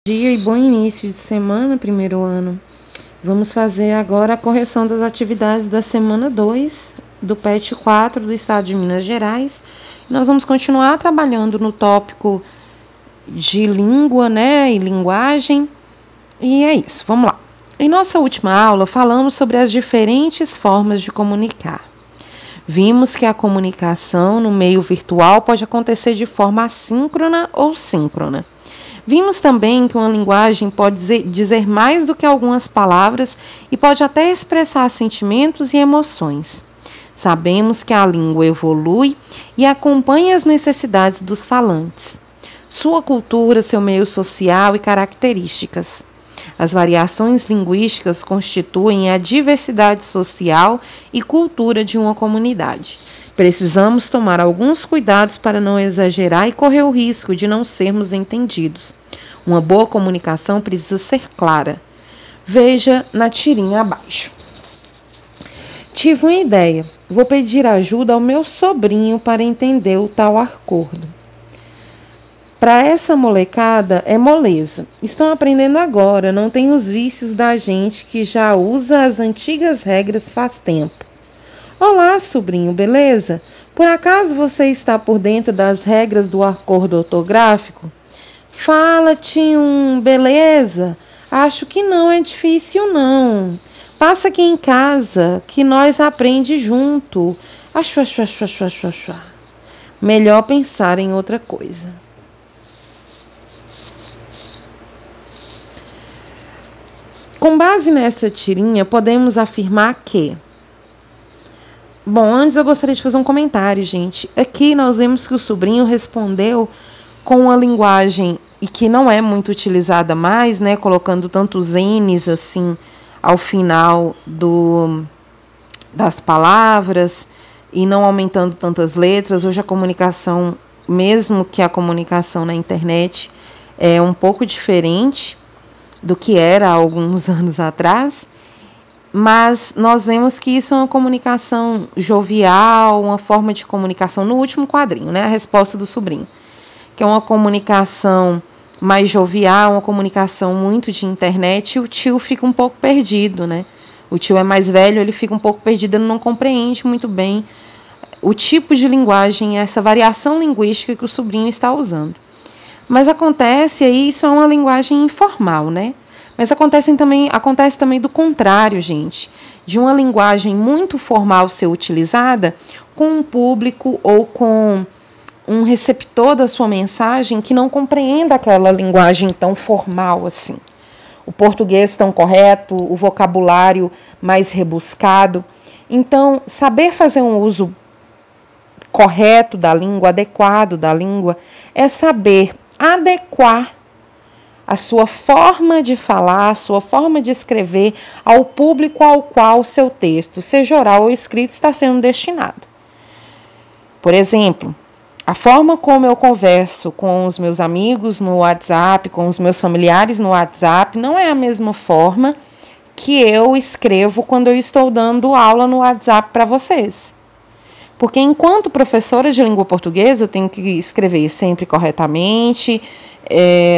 Dia e bom início de semana, primeiro ano. Vamos fazer agora a correção das atividades da semana 2 do PET 4 do Estado de Minas Gerais. Nós vamos continuar trabalhando no tópico de língua, e linguagem. E é isso, vamos lá. Em nossa última aula, falamos sobre as diferentes formas de comunicar. Vimos que a comunicação no meio virtual pode acontecer de forma assíncrona ou síncrona. Vimos também que uma linguagem pode dizer mais do que algumas palavras e pode até expressar sentimentos e emoções. Sabemos que a língua evolui e acompanha as necessidades dos falantes, sua cultura, seu meio social e características. As variações linguísticas constituem a diversidade social e cultura de uma comunidade. Precisamos tomar alguns cuidados para não exagerar e correr o risco de não sermos entendidos. Uma boa comunicação precisa ser clara. Veja na tirinha abaixo. Tive uma ideia. Vou pedir ajuda ao meu sobrinho para entender o tal acordo. Para essa molecada é moleza. Estão aprendendo agora, não tem os vícios da gente que já usa as antigas regras faz tempo. Olá, sobrinho, beleza? Por acaso você está por dentro das regras do acordo ortográfico? Fala, tio, beleza? Acho que não é difícil, não. Passa aqui em casa, que nós aprende junto. Acho. Melhor pensar em outra coisa. Com base nessa tirinha, podemos afirmar que... Bom, antes eu gostaria de fazer um comentário, gente. Aqui nós vemos que o sobrinho respondeu com uma linguagem e que não é muito utilizada mais, colocando tantos N's assim ao final das palavras e não aumentando tantas letras. Hoje a comunicação, mesmo que a comunicação na internet, é um pouco diferente do que era há alguns anos atrás. Mas nós vemos que isso é uma comunicação jovial, uma forma de comunicação no último quadrinho, a resposta do sobrinho, que é uma comunicação mais jovial, uma comunicação muito de internet, e o tio fica um pouco perdido, O tio é mais velho, ele fica um pouco perdido, ele não compreende muito bem o tipo de linguagem, essa variação linguística que o sobrinho está usando. Mas acontece aí, isso é uma linguagem informal, Mas acontece também do contrário, gente, de uma linguagem muito formal ser utilizada com um público ou com um receptor da sua mensagem que não compreenda aquela linguagem tão formal assim. O português tão correto, o vocabulário mais rebuscado. Então, saber fazer um uso correto da língua, adequado da língua, é saber adequar a sua forma de falar, a sua forma de escrever ao público ao qual o seu texto, seja oral ou escrito, está sendo destinado. Por exemplo, a forma como eu converso com os meus amigos no WhatsApp, com os meus familiares no WhatsApp, não é a mesma forma que eu escrevo quando eu estou dando aula no WhatsApp para vocês. Porque enquanto professora de língua portuguesa, eu tenho que escrever sempre corretamente,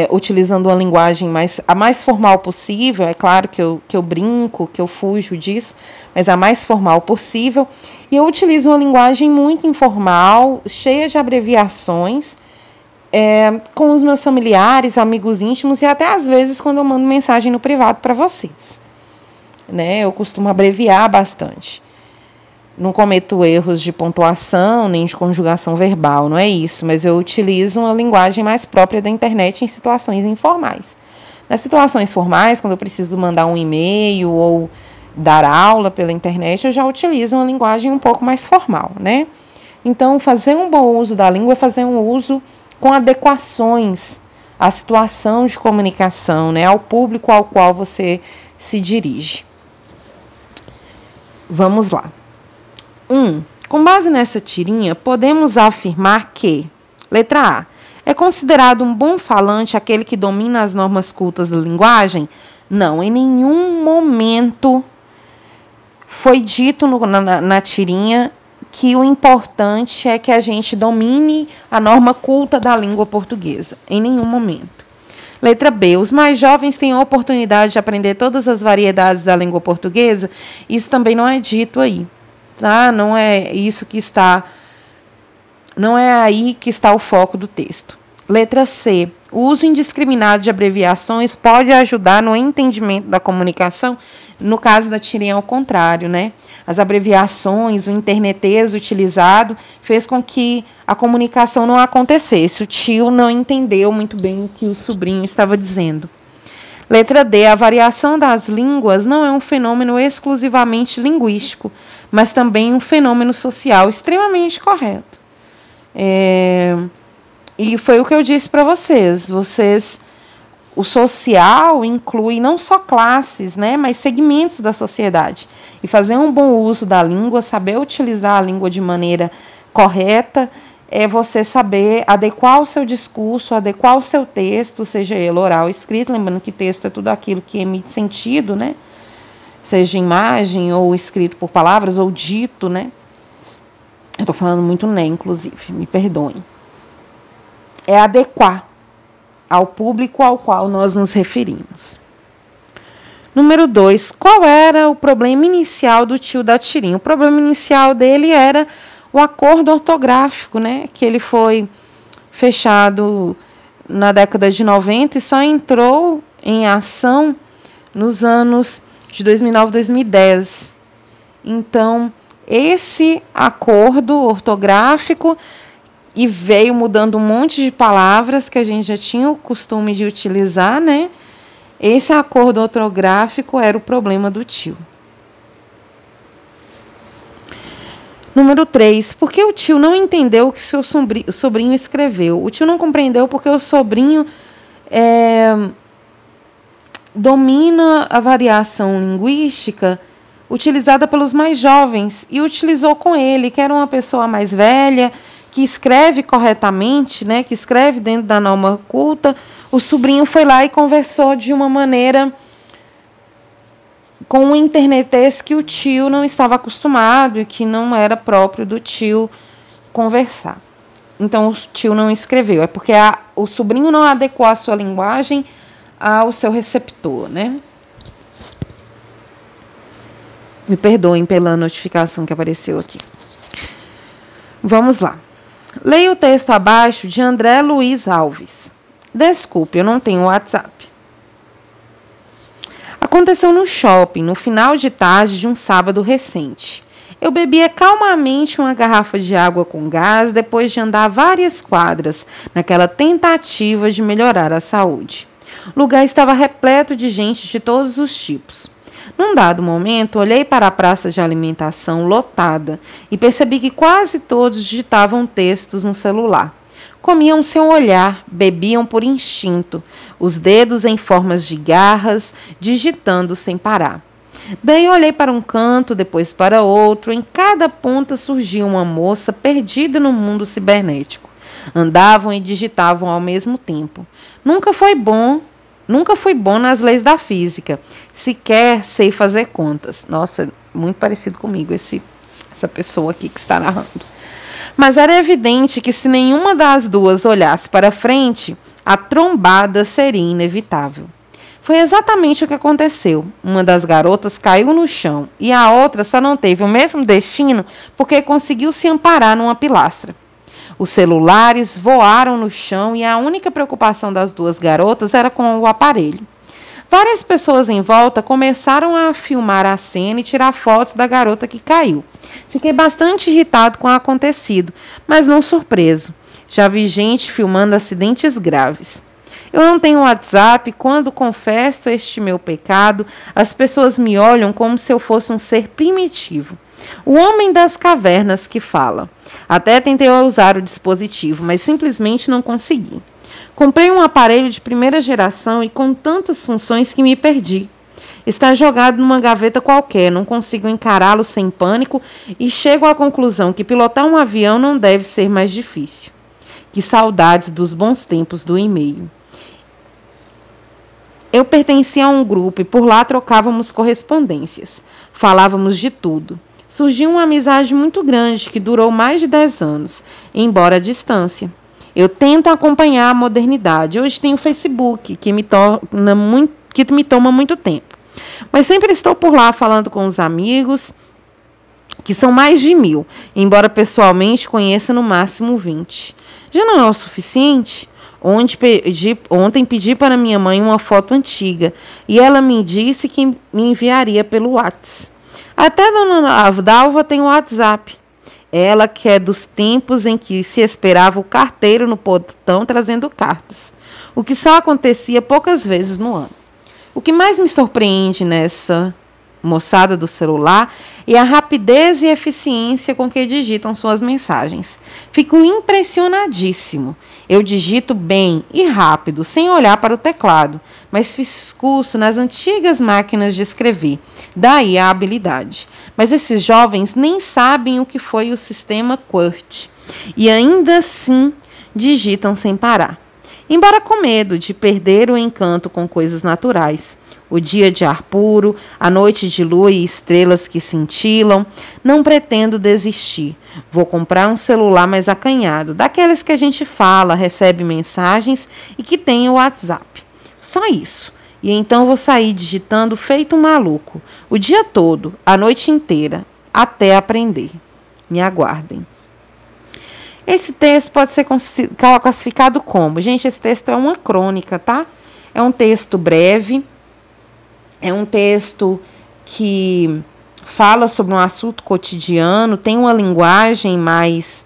utilizando uma linguagem a mais formal possível. É claro que eu brinco, que eu fujo disso, mas a mais formal possível. E eu utilizo uma linguagem muito informal, cheia de abreviações, com os meus familiares, amigos íntimos e até às vezes quando eu mando mensagem no privado para vocês. Eu costumo abreviar bastante. Não cometo erros de pontuação nem de conjugação verbal, não é isso, mas eu utilizo uma linguagem mais própria da internet em situações informais. Nas situações formais, quando eu preciso mandar um e-mail ou dar aula pela internet, eu já utilizo uma linguagem um pouco mais formal, Então, fazer um bom uso da língua é fazer um uso com adequações à situação de comunicação, ao público ao qual você se dirige. Vamos lá. Com base nessa tirinha, podemos afirmar que, letra A, é considerado um bom falante aquele que domina as normas cultas da linguagem? Não, em nenhum momento foi dito na tirinha que o importante é que a gente domine a norma culta da língua portuguesa. Em nenhum momento. Letra B. Os mais jovens têm a oportunidade de aprender todas as variedades da língua portuguesa? Isso também não é dito aí, tá? Não é isso que está... Não é aí que está o foco do texto. Letra C. O uso indiscriminado de abreviações pode ajudar no entendimento da comunicação. No caso da tirinha, ao contrário, né? As abreviações, o internetês utilizado fez com que a comunicação não acontecesse. O tio não entendeu muito bem o que o sobrinho estava dizendo. Letra D. A variação das línguas não é um fenômeno exclusivamente linguístico, mas também um fenômeno social extremamente correto. E foi o que eu disse para vocês. O social inclui não só classes, né, mas segmentos da sociedade. E fazer um bom uso da língua, saber utilizar a língua de maneira correta, é você saber adequar o seu discurso, adequar o seu texto, seja ele oral ou escrito, lembrando que texto é tudo aquilo que emite sentido, né? Seja imagem ou escrito por palavras ou dito, né? Eu estou falando muito né, inclusive, me perdoem. É adequar ao público ao qual nós nos referimos. Número 2. Qual era o problema inicial do tio da tirinha? O problema inicial dele era o acordo ortográfico, né? Que ele foi fechado na década de 90 e só entrou em ação nos anos de 2009 e 2010. Então, esse acordo ortográfico e veio mudando um monte de palavras que a gente já tinha o costume de utilizar, né? Esse acordo ortográfico era o problema do tio. Número 3. Por que o tio não entendeu o que seu sobrinho escreveu? O tio não compreendeu porque o sobrinho domina a variação linguística utilizada pelos mais jovens e utilizou com ele, que era uma pessoa mais velha, que escreve corretamente, né, que escreve dentro da norma culta. O sobrinho foi lá e conversou de uma maneira com um internetês que o tio não estava acostumado e que não era próprio do tio conversar. Então, o tio não escreveu. É porque o sobrinho não adequou a sua linguagem ao seu receptor, né? Me perdoem pela notificação que apareceu aqui. Vamos lá. Leia o texto abaixo de André Luiz Alves. Desculpe, eu não tenho WhatsApp. Aconteceu no shopping, no final de tarde de um sábado recente. Eu bebia calmamente uma garrafa de água com gás depois de andar várias quadras, naquela tentativa de melhorar a saúde. O lugar estava repleto de gente de todos os tipos. Num dado momento, olhei para a praça de alimentação lotada e percebi que quase todos digitavam textos no celular. Comiam sem olhar, bebiam por instinto, os dedos em formas de garras, digitando sem parar. Daí olhei para um canto, depois para outro. Em cada ponta surgia uma moça perdida no mundo cibernético. Andavam e digitavam ao mesmo tempo. Nunca fui bom nas leis da física. Sequer sei fazer contas. Nossa, muito parecido comigo essa pessoa aqui que está narrando. Mas era evidente que se nenhuma das duas olhasse para frente, a trombada seria inevitável. Foi exatamente o que aconteceu. Uma das garotas caiu no chão e a outra só não teve o mesmo destino porque conseguiu se amparar numa pilastra. Os celulares voaram no chão e a única preocupação das duas garotas era com o aparelho. Várias pessoas em volta começaram a filmar a cena e tirar fotos da garota que caiu. Fiquei bastante irritado com o acontecido, mas não surpreso. Já vi gente filmando acidentes graves. Eu não tenho WhatsApp e quando confesso este meu pecado, as pessoas me olham como se eu fosse um ser primitivo. O homem das cavernas que fala. Até tentei usar o dispositivo, mas simplesmente não consegui. Comprei um aparelho de primeira geração e com tantas funções que me perdi. Está jogado numa gaveta qualquer, não consigo encará-lo sem pânico e chego à conclusão que pilotar um avião não deve ser mais difícil. Que saudades dos bons tempos do e-mail. Eu pertencia a um grupo e por lá trocávamos correspondências. Falávamos de tudo. Surgiu uma amizade muito grande que durou mais de 10 anos, embora à distância. Eu tento acompanhar a modernidade. Hoje tem o Facebook, que me toma muito tempo. Mas sempre estou por lá falando com os amigos, que são mais de 1000, embora pessoalmente conheça no máximo 20. Já não é o suficiente? Ontem pedi para minha mãe uma foto antiga e ela me disse que me enviaria pelo WhatsApp. Até a dona Dalva tem o WhatsApp. Ela que é dos tempos em que se esperava o carteiro no portão trazendo cartas, o que só acontecia poucas vezes no ano. O que mais me surpreende nessa moçada do celular é a rapidez e eficiência com que digitam suas mensagens. Fico impressionadíssimo. Eu digito bem e rápido, sem olhar para o teclado, mas fiz curso nas antigas máquinas de escrever, daí a habilidade. Mas esses jovens nem sabem o que foi o sistema QWERTY e ainda assim digitam sem parar. Embora com medo de perder o encanto com coisas naturais, o dia de ar puro, a noite de lua e estrelas que cintilam, não pretendo desistir. Vou comprar um celular mais acanhado, daqueles que a gente fala, recebe mensagens e que tem o WhatsApp. Só isso. E então vou sair digitando feito um maluco, o dia todo, a noite inteira, até aprender. Me aguardem. Esse texto pode ser classificado como... Gente, esse texto é uma crônica, tá? É um texto breve, é um texto que fala sobre um assunto cotidiano, tem uma linguagem mais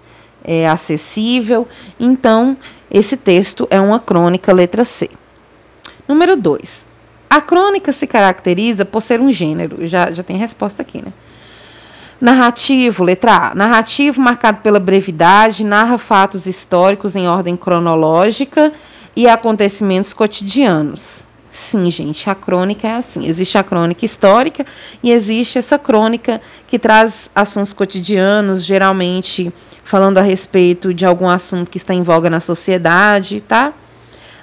acessível. Então, esse texto é uma crônica, letra C. Número 2. A crônica se caracteriza por ser um gênero. Já tem resposta aqui, né? Narrativo, letra A. Narrativo marcado pela brevidade, narra fatos históricos em ordem cronológica e acontecimentos cotidianos. Sim, gente, a crônica é assim. Existe a crônica histórica e existe essa crônica que traz assuntos cotidianos, geralmente falando a respeito de algum assunto que está em voga na sociedade, tá?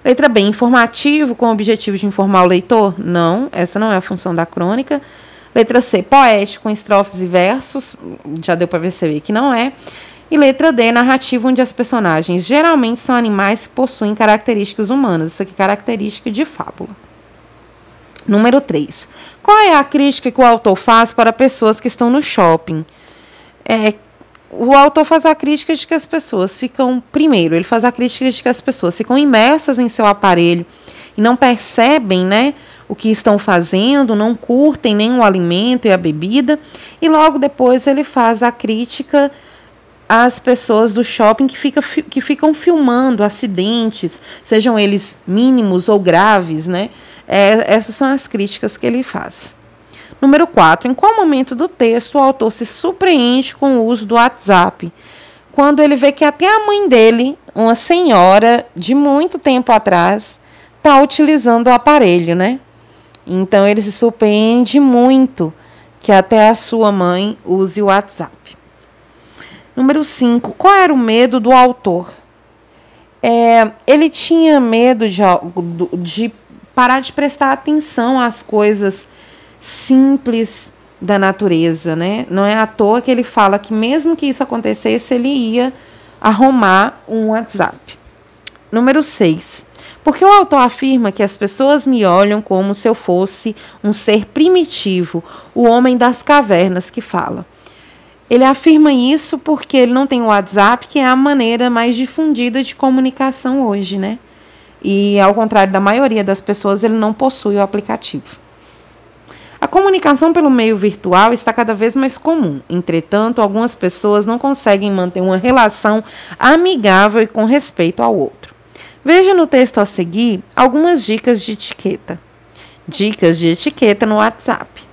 Letra B, informativo com o objetivo de informar o leitor? Não, essa não é a função da crônica. Letra C, poético com estrofes e versos? Já deu para perceber que não é. E letra D, narrativo onde as personagens geralmente são animais que possuem características humanas. Isso aqui é característica de fábula. Número 3. Qual é a crítica que o autor faz para pessoas que estão no shopping? O autor faz a crítica de que as pessoas ficam... Primeiro, ele faz a crítica de que as pessoas ficam imersas em seu aparelho e não percebem, né, o que estão fazendo, não curtem nem o alimento e a bebida. E logo depois ele faz a crítica às pessoas do shopping que ficam filmando acidentes, sejam eles mínimos ou graves, né? Essas são as críticas que ele faz. Número 4. Em qual momento do texto o autor se surpreende com o uso do WhatsApp? Quando ele vê que até a mãe dele, uma senhora de muito tempo atrás, está utilizando o aparelho, né? Então ele se surpreende muito que até a sua mãe use o WhatsApp. Número 5. Qual era o medo do autor? Ele tinha medo de parar de prestar atenção às coisas simples da natureza, né? Não é à toa que ele fala que mesmo que isso acontecesse, ele ia arrumar um WhatsApp. Número 6. Porque o autor afirma que as pessoas me olham como se eu fosse um ser primitivo, o homem das cavernas que fala. Ele afirma isso porque ele não tem o WhatsApp, que é a maneira mais difundida de comunicação hoje, né? E, ao contrário da maioria das pessoas, ele não possui o aplicativo. A comunicação pelo meio virtual está cada vez mais comum. Entretanto, algumas pessoas não conseguem manter uma relação amigável e com respeito ao outro. Veja no texto a seguir algumas dicas de etiqueta. Dicas de etiqueta no WhatsApp.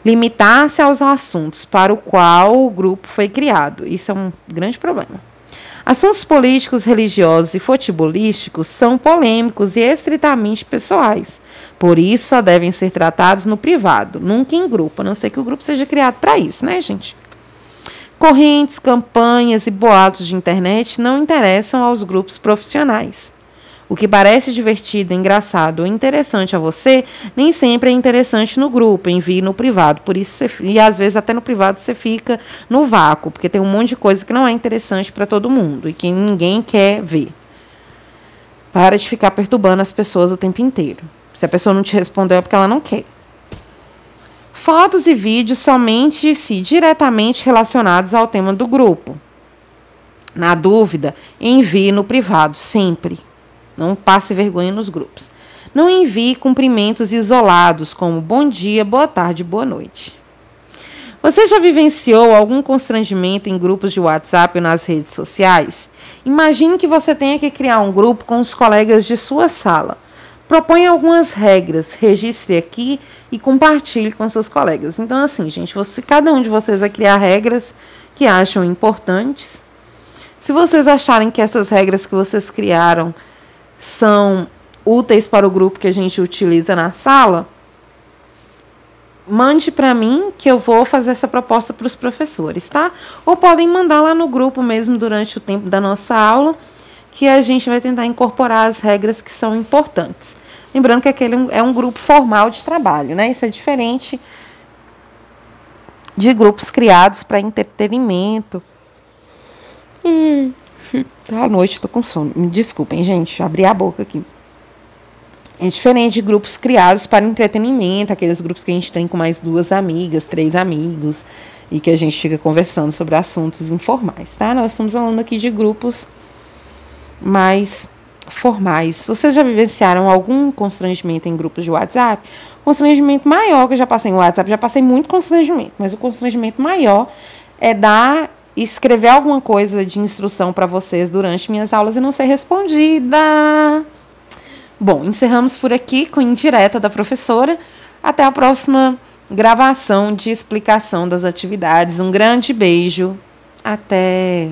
Limitar-se aos assuntos para o qual o grupo foi criado. Isso é um grande problema. Assuntos políticos, religiosos e futebolísticos são polêmicos e estritamente pessoais. Por isso, só devem ser tratados no privado, nunca em grupo, a não ser que o grupo seja criado para isso, né, gente? Correntes, campanhas e boatos de internet não interessam aos grupos profissionais. O que parece divertido, engraçado ou interessante a você, nem sempre é interessante no grupo, envie no privado. Por isso e às vezes até no privado você fica no vácuo, porque tem um monte de coisa que não é interessante para todo mundo e que ninguém quer ver. Para de ficar perturbando as pessoas o tempo inteiro. Se a pessoa não te respondeu é porque ela não quer. Fotos e vídeos somente se diretamente relacionados ao tema do grupo. Na dúvida, envie no privado, sempre. Não passe vergonha nos grupos. Não envie cumprimentos isolados, como bom dia, boa tarde, boa noite. Você já vivenciou algum constrangimento em grupos de WhatsApp ou nas redes sociais? Imagine que você tenha que criar um grupo com os colegas de sua sala. Proponha algumas regras, registre aqui e compartilhe com seus colegas. Então, assim, gente, cada um de vocês vai criar regras que acham importantes. Se vocês acharem que essas regras que vocês criaram são úteis para o grupo que a gente utiliza na sala, mande para mim que eu vou fazer essa proposta para os professores, tá? Ou podem mandar lá no grupo mesmo durante o tempo da nossa aula, que a gente vai tentar incorporar as regras que são importantes. Lembrando que aquele é um grupo formal de trabalho, né? Isso é diferente de grupos criados para entretenimento. À noite tô com sono. Me desculpem, gente. Abri a boca aqui. É diferente de grupos criados para entretenimento, aqueles grupos que a gente tem com mais 2 amigas, 3 amigos, e que a gente fica conversando sobre assuntos informais, tá? Nós estamos falando aqui de grupos mais formais. Vocês já vivenciaram algum constrangimento em grupos de WhatsApp? Constrangimento maior que eu já passei no WhatsApp, já passei muito constrangimento, mas o constrangimento maior é escrever alguma coisa de instrução para vocês durante minhas aulas e não ser respondida. Bom, encerramos por aqui com indireta da professora. Até a próxima gravação de explicação das atividades. Um grande beijo. Até!